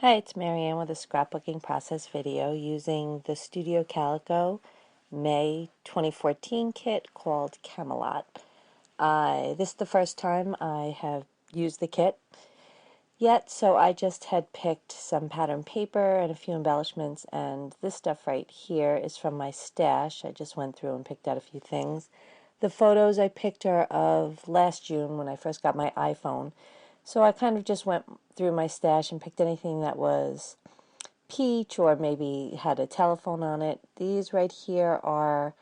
Hi, it's Marianne with a scrapbooking process video using the Studio Calico May 2014 kit called Camelot. This is the first time I have used the kit yet, so I just had picked some pattern paper and a few embellishments, and this stuff right here is from my stash. I just went through and picked out a few things. The photos I picked are of last June when I first got my iPhone. So I kind of just went through my stash and picked anything that was peach or maybe had a telephone on it. These right here are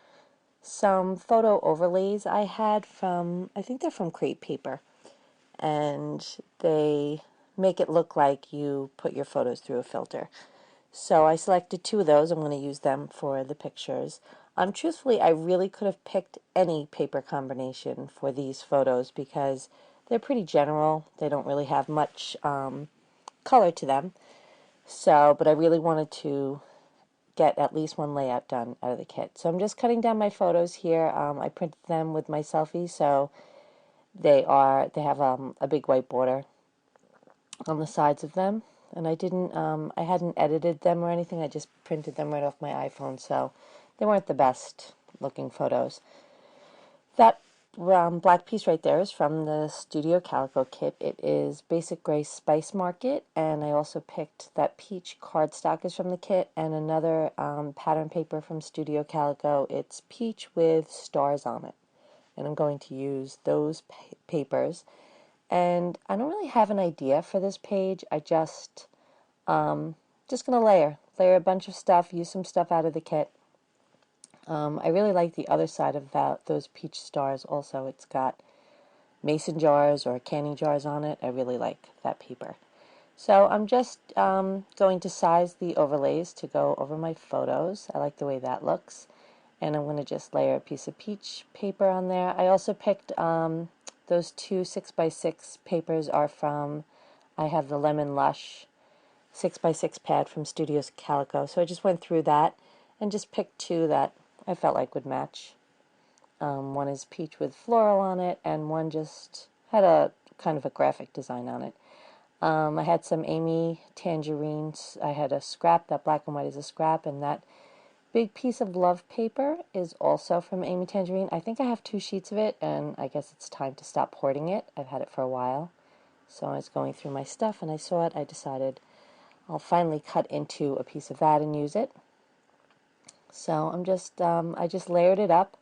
some photo overlays I had from, I think they're from crepe paper, and they make it look like you put your photos through a filter. So I selected two of those. I'm going to use them for the pictures. Truthfully, I really could have picked any paper combination for these photos because they're pretty general. They don't really have much color to them. But I really wanted to get at least one layout done out of the kit. So I'm just cutting down my photos here. I printed them with my selfie, so they have a big white border on the sides of them. And I hadn't edited them or anything. I just printed them right off my iPhone, so they weren't the best looking photos. That black piece right there is from the Studio Calico kit. It is Basic Gray Spice Market, and I also picked that peach cardstock is from the kit, and another pattern paper from Studio Calico. It's peach with stars on it, and I'm going to use those papers. And I don't really have an idea for this page. I just gonna layer a bunch of stuff, use some stuff out of the kit. I really like the other side of those peach stars also. It's got mason jars or canning jars on it. I really like that paper. So I'm just going to size the overlays to go over my photos. I like the way that looks. And I'm going to just layer a piece of peach paper on there. I also picked those two 6x6 papers are from, I have the Lemon Lush 6x6 pad from Studios Calico. So I just went through that and just picked two that I felt like would match. One is peach with floral on it, and one just had a kind of a graphic design on it. I had some Amy tangerines. I had a scrap, that black and white is a scrap, and that big piece of love paper is also from Amy Tangerine. I think I have two sheets of it, and I guess it's time to stop hoarding it. I've had it for a while. So I was going through my stuff, and I saw it. I decided I'll finally cut into a piece of that and use it. So I just layered it up,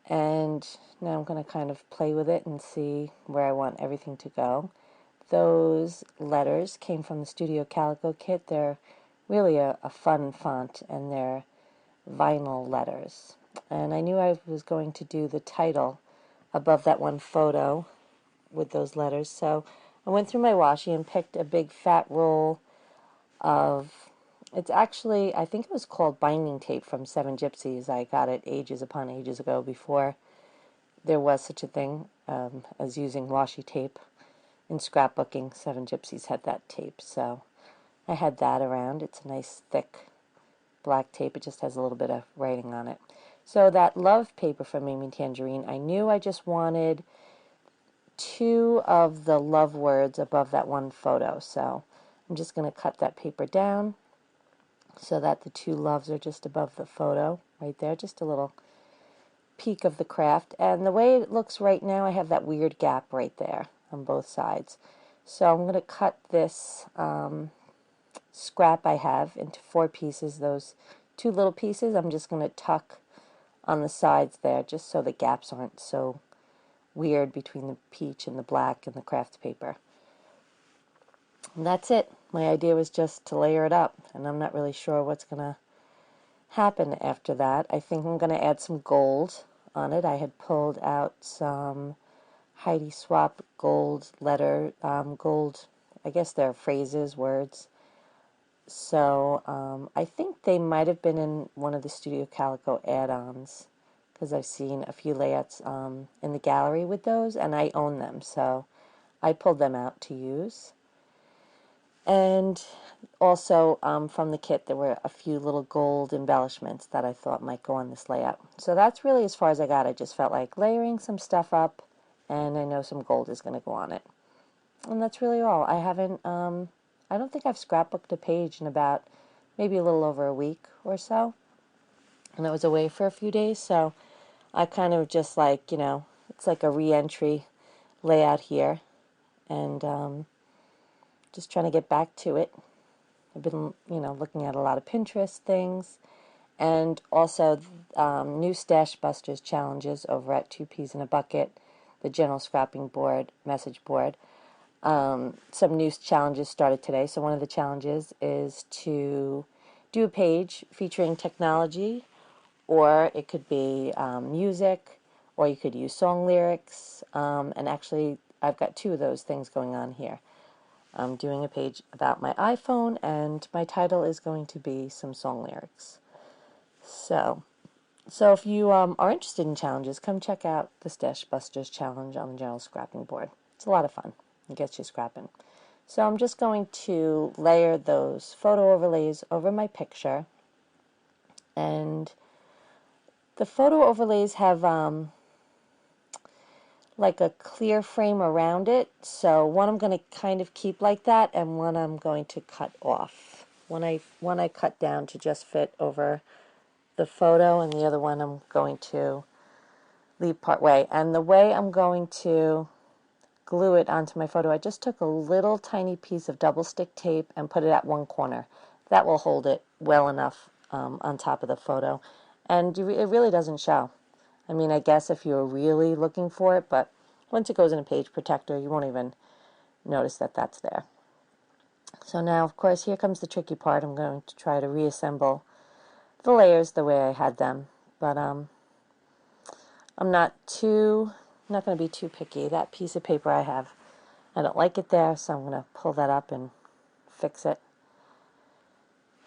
and now I'm going to kind of play with it and see where I want everything to go. Those letters came from the Studio Calico kit. They're really a fun font, and they're vinyl letters. And I knew I was going to do the title above that one photo with those letters. So I went through my washi and picked a big fat roll of, it's actually, I think it was called binding tape from Seven Gypsies. I got it ages upon ages ago before there was such a thing as using washi tape in scrapbooking. Seven Gypsies had that tape, so I had that around. It's a nice thick black tape. It just has a little bit of writing on it. So that love paper from Amy Tangerine, I knew I just wanted two of the love words above that one photo. So I'm just going to cut that paper down so that the two loves are just above the photo right there, just a little peek of the craft. And the way it looks right now, I have that weird gap right there on both sides. So I'm going to cut this scrap I have into four pieces. Those two little pieces I'm just going to tuck on the sides there, just so the gaps aren't so weird between the peach and the black and the craft paper. And that's it. My idea was just to layer it up, and I'm not really sure what's going to happen after that. I think I'm going to add some gold on it. I had pulled out some Heidi Swap gold gold, I guess they're phrases, words. So I think they might have been in one of the Studio Calico add-ons, because I've seen a few layouts in the gallery with those, and I own them, so I pulled them out to use. And also from the kit, there were a few little gold embellishments that I thought might go on this layout. So that's really as far as I got. I just felt like layering some stuff up, and I know some gold is going to go on it. And that's really all. I I don't think I've scrapbooked a page in about maybe a little over a week or so. And I was away for a few days, so I kind of just like, it's like a re-entry layout here. And just trying to get back to it. I've been, looking at a lot of Pinterest things. And also new Stash Busters challenges over at 2 Peas in a Bucket, the general scrapping board, message board. Some new challenges started today. So one of the challenges is to do a page featuring technology, or it could be music, or you could use song lyrics. And actually, I've got 2 of those things going on here. I'm doing a page about my iPhone, and my title is going to be some song lyrics. So if you are interested in challenges, come check out the Stash Busters challenge on the general scrapping board. It's a lot of fun. It gets you scrapping. So I'm just going to layer those photo overlays over my picture. And the photo overlays have like a clear frame around it. So one I'm going to kind of keep like that, and one I'm going to cut off. One I cut down to just fit over the photo, and the other one I'm going to leave part way. And the way I'm going to glue it onto my photo, I just took a little tiny piece of double stick tape and put it at one corner. That will hold it well enough on top of the photo, and it really doesn't show. I mean, I guess if you're really looking for it, but once it goes in a page protector, you won't even notice that that's there. So now, of course, here comes the tricky part. I'm going to try to reassemble the layers the way I had them, but I'm not going to be too picky. That piece of paper I have, I don't like it there, so I'm going to pull that up and fix it.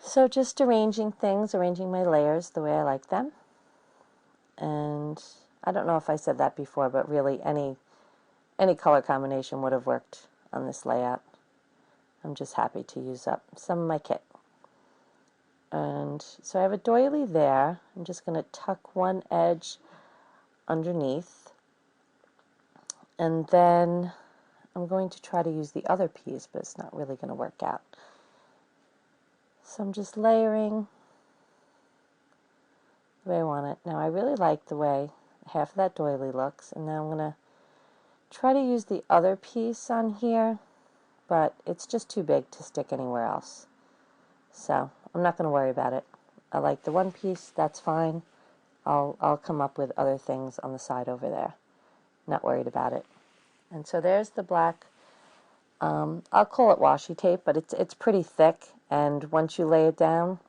So just arranging my layers the way I like them. And I don't know if I said that before, but really any color combination would have worked on this layout. I'm just happy to use up some of my kit. And so I have a doily there. I'm just going to tuck one edge underneath. And then I'm going to try to use the other piece, but it's not really going to work out. So I'm just layering the way I want it. Now I really like the way half of that doily looks, and now I'm going to try to use the other piece on here, but it's just too big to stick anywhere else. So I'm not going to worry about it. I like the one piece, that's fine. I'll come up with other things on the side over there. Not worried about it. And so there's the black, I'll call it washi tape, but it's pretty thick, and once you lay it down,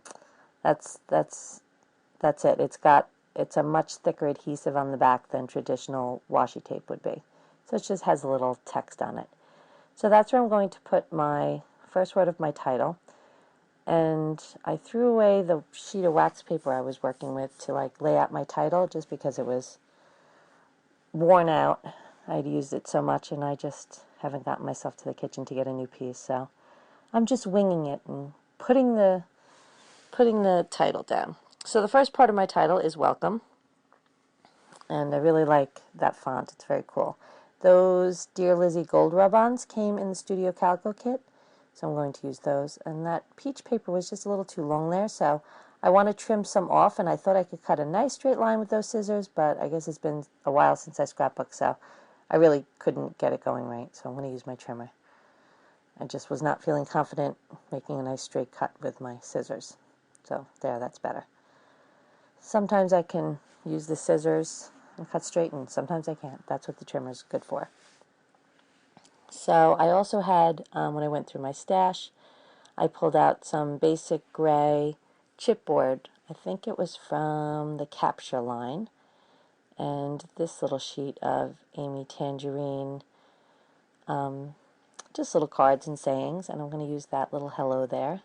that's it. It's a much thicker adhesive on the back than traditional washi tape would be. So it just has a little text on it. So that's where I'm going to put my first word of my title. And I threw away the sheet of wax paper I was working with to lay out my title, just because it was worn out. I'd used it so much, and I just haven't gotten myself to the kitchen to get a new piece. So I'm just winging it and putting the title down. So the first part of my title is welcome, and I really like that font. It's very cool. Those Dear Lizzie gold rub-ons came in the Studio Calico kit, so I'm going to use those. And that peach paper was just a little too long there, so I want to trim some off, and I thought I could cut a nice straight line with those scissors, but I guess it's been a while since I scrapbooked, so I really couldn't get it going right, so I'm going to use my trimmer. I just was not feeling confident making a nice straight cut with my scissors. So there, that's better. Sometimes I can use the scissors and cut straight, and sometimes I can't. That's what the trimmer is good for. So I also had, when I went through my stash, I pulled out some basic gray chipboard. I think it was from the Capture line. And this little sheet of Amy Tangerine, just little cards and sayings. And I'm going to use that little hello there,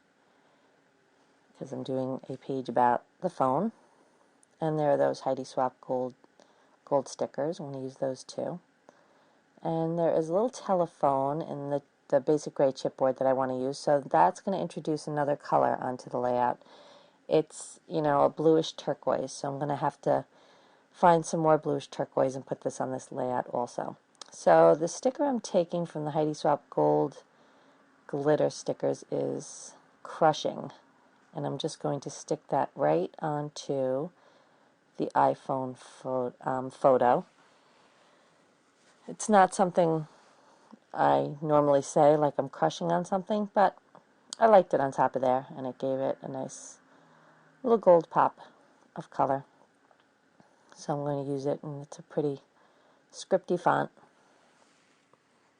because I'm doing a page about the phone. And there are those Heidi Swap gold stickers. I'm going to use those too. And there is a little telephone in the basic gray chipboard that I want to use. So that's going to introduce another color onto the layout. It's, a bluish turquoise. So I'm going to have to find some more bluish turquoise and put this on this layout also. So the sticker I'm taking from the Heidi Swap gold glitter stickers is crushing. And I'm just going to stick that right onto the iPhone photo. It's not something I normally say, like I'm crushing on something, but I liked it on top of there, and it gave it a nice little gold pop of color. So I'm going to use it, and it's a pretty scripty font.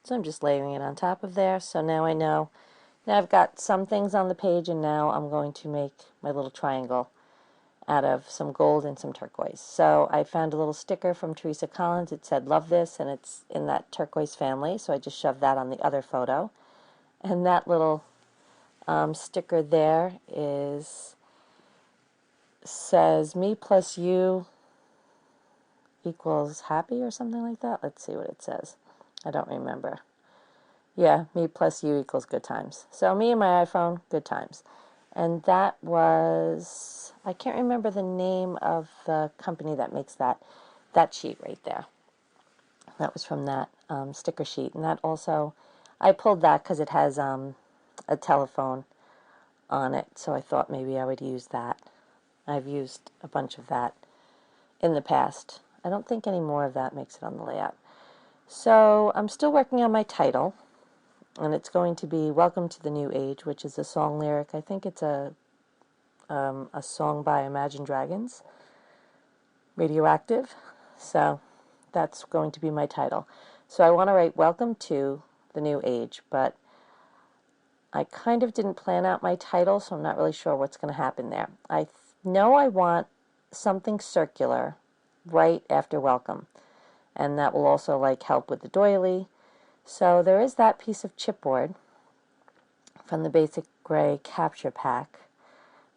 So I'm just layering it on top of there. So now I know. Now I've got some things on the page, and now I'm going to make my little triangle out of some gold and some turquoise. So I found a little sticker from Teresa Collins. It said, "Love this," and it's in that turquoise family. So I just shoved that on the other photo. And that little sticker there says, "Me plus you equals happy," or something like that. Let's see what it says. I don't remember. Yeah, me plus you equals good times. So me and my iPhone, good times. And that was, I can't remember the name of the company that makes that sheet right there. That was from that sticker sheet. And that also, I pulled that because it has a telephone on it. So I thought maybe I would use that. I've used a bunch of that in the past. I don't think any more of that makes it on the layout. So I'm still working on my title, and it's going to be "Welcome to the New Age," which is a song lyric. I think it's a song by Imagine Dragons, Radioactive. So that's going to be my title. So I want to write "Welcome to the New Age," but I kind of didn't plan out my title, so I'm not really sure what's going to happen there. I know I want something circular right after "welcome," and that will also like help with the doily. So there is that piece of chipboard from the Basic Gray Capture Pack,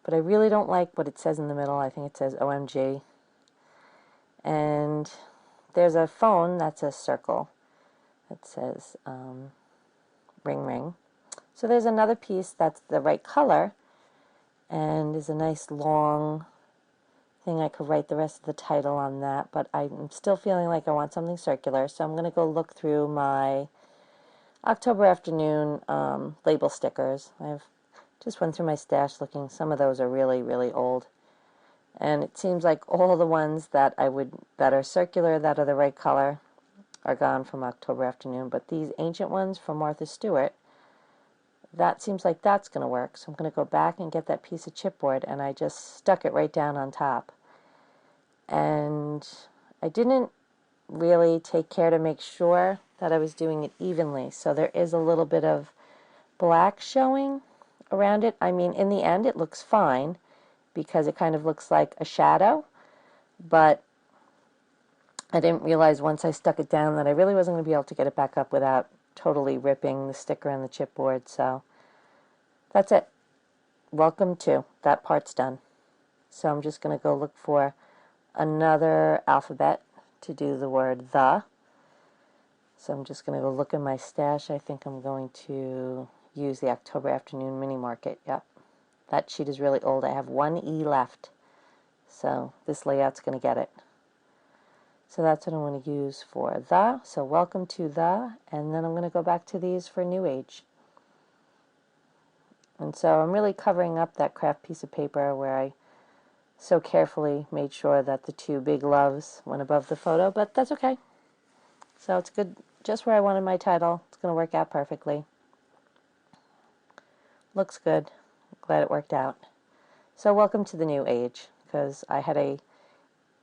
but I really don't like what it says in the middle. I think it says OMG. And there's a phone that's a circle that says ring ring. So there's another piece that's the right color and is a nice long thing. I could write the rest of the title on that, but I'm still feeling like I want something circular, so I'm going to go look through my October afternoon label stickers. I've just went through my stash looking. Some of those are really, really old. And it seems like all the ones that are circular, that are the right color, are gone from October afternoon. But these ancient ones from Martha Stewart, that seems like that's going to work. So I'm going to go back and get that piece of chipboard, and I just stuck it right down on top. And I didn't really take care to make sure that I was doing it evenly. So there is a little bit of black showing around it. I mean, in the end, it looks fine because it kind of looks like a shadow, but I didn't realize once I stuck it down that I really wasn't going to be able to get it back up without totally ripping the sticker and the chipboard. So that's it. Welcome to. That part's done. So I'm just going to go look for another alphabet to do the word "the." So I'm just going to go look in my stash. I think I'm going to use the October Afternoon Mini Market. Yep. That sheet is really old. I have one E left. So this layout's going to get it. So that's what I'm going to use for "the." So welcome to "the," and then I'm going to go back to these for New Age. And so I'm really covering up that craft piece of paper where I so carefully made sure that the two big loves went above the photo, but that's okay. So it's good, just where I wanted my title. It's going to work out perfectly. Looks good. Glad it worked out. So welcome to the New Age, because I had a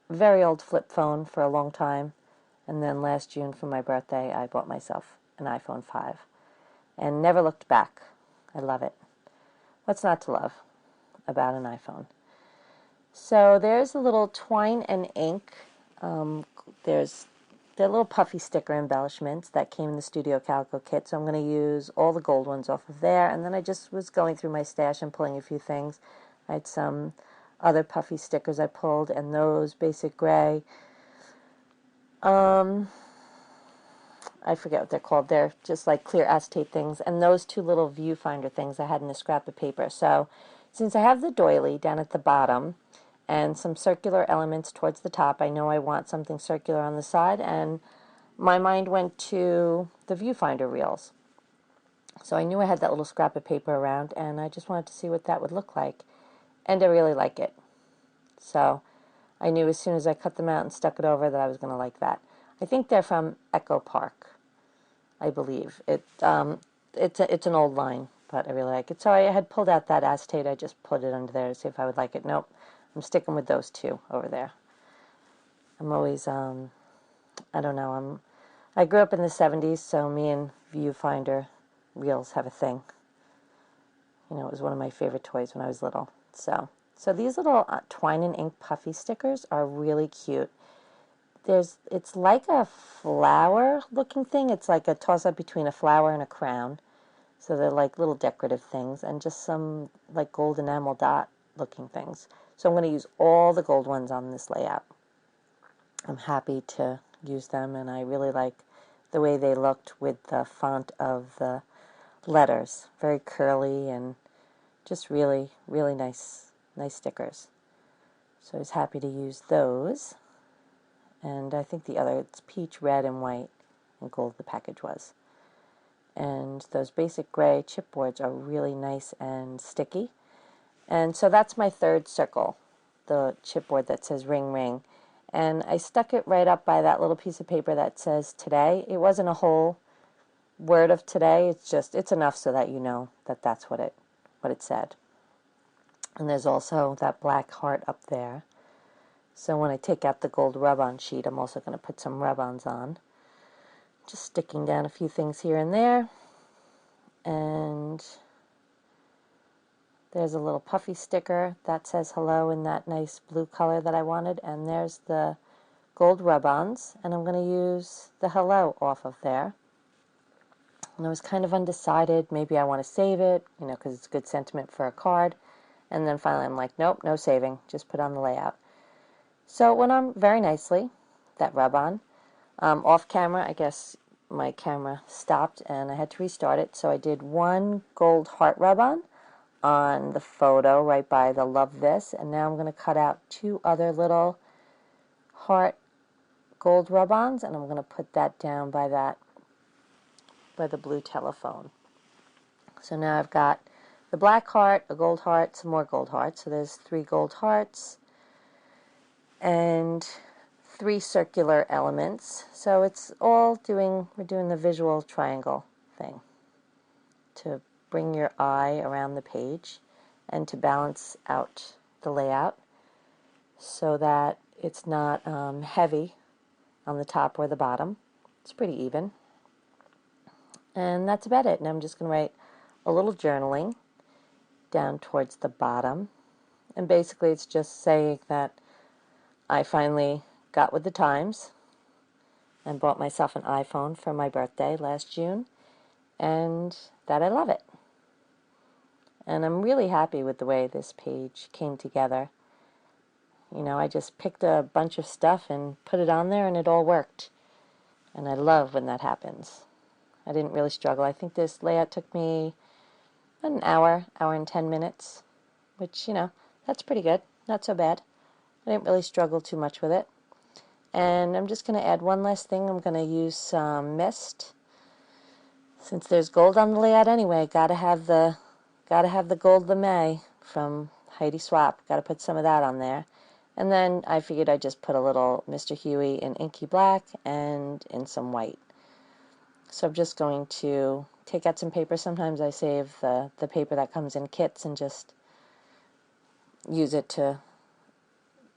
very old flip phone for a long time, and then last June for my birthday I bought myself an iPhone 5 and never looked back. I love it. What's not to love about an iPhone? So there's a little twine and ink. There's the little puffy sticker embellishments that came in the Studio Calico kit, so I'm going to use all the gold ones off of there. And then I just was going through my stash and pulling a few things. I had some other puffy stickers I pulled, and those Basic Gray. I forget what they're called. They're just like clear acetate things. And those two little viewfinder things I had in a scrap of paper. So since I have the doily down at the bottom and some circular elements towards the top, I know I want something circular on the side, and my mind went to the viewfinder reels. So I knew I had that little scrap of paper around, and I just wanted to see what that would look like. And I really like it. So I knew as soon as I cut them out and stuck it over that I was going to like that. I think they're from Echo Park, I believe. It's an old line, but I really like it. So I had pulled out that acetate. I just put it under there to see if I would like it. Nope, I'm sticking with those two over there. I'm always, I don't know, I grew up in the 70s, so me and viewfinder reels have a thing. You know, it was one of my favorite toys when I was little. So these little twine and ink puffy stickers are really cute. It's like a flower looking thing. It's like a toss-up between a flower and a crown. So they're like little decorative things, and just some like gold enamel dot looking things. So I'm going to use all the gold ones on this layout. I'm happy to use them, and I really like the way they looked with the font of the letters. Very curly and just really, really nice stickers. So I was happy to use those. And I think the other, it's peach, red, and white, and gold the package was. And those basic gray chipboards are really nice and sticky. And so that's my third circle, the chipboard that says ring ring. And I stuck it right up by that little piece of paper that says today. It wasn't a whole word of today. It's enough so that you know that that's what it said. And there's also that black heart up there. So when I take out the gold rub-on sheet, I'm also going to put some rub-ons on. Just sticking down a few things here and there. And there's a little puffy sticker that says hello in that nice blue color that I wanted. And there's the gold rub-ons. And I'm going to use the hello off of there. And I was kind of undecided. Maybe I want to save it, you know, because it's good sentiment for a card. And then finally I'm like, nope, no saving. Just put on the layout. So it went on very nicely, that rub-on. Off camera, I guess my camera stopped and I had to restart it. So I did one gold heart rub-on the photo right by the love this. And now I'm going to cut out two other little heart gold rub-ons. And I'm going to put that down by the blue telephone. So now I've got the black heart, a gold heart, some more gold hearts. So there's 3 gold hearts and 3 circular elements. So it's all we're doing the visual triangle thing to bring your eye around the page and to balance out the layout so that it's not heavy on the top or the bottom. It's pretty even. And that's about it. And I'm just going to write a little journaling down towards the bottom. And basically it's just saying that I finally got with the times and bought myself an iPhone for my birthday last June, and that I love it. And I'm really happy with the way this page came together. You know, I just picked a bunch of stuff and put it on there and it all worked. And I love when that happens. I didn't really struggle. I think this layout took me an hour and 10 minutes, which, you know, that's pretty good. Not so bad. I didn't really struggle too much with it. And I'm just going to add one last thing. I'm going to use some mist. Since there's gold on the layout anyway, gotta have the gold lame from Heidi Swapp. Gotta put some of that on there. And then I figured I'd just put a little Mr. Huey in inky black and in some white. So I'm just going to take out some paper. Sometimes I save the paper that comes in kits and just use it to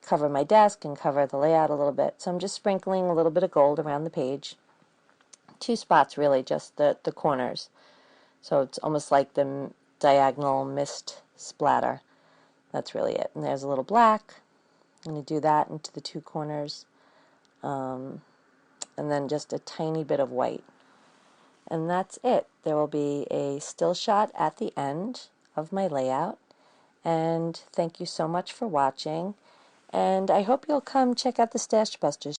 cover my desk and cover the layout a little bit. So I'm just sprinkling a little bit of gold around the page. 2 spots really, just the corners. So it's almost like the diagonal mist splatter. That's really it. And there's a little black. I'm going to do that into the 2 corners. And then just a tiny bit of white. And that's it. There will be a still shot at the end of my layout. And thank you so much for watching. And I hope you'll come check out the Stash Busters.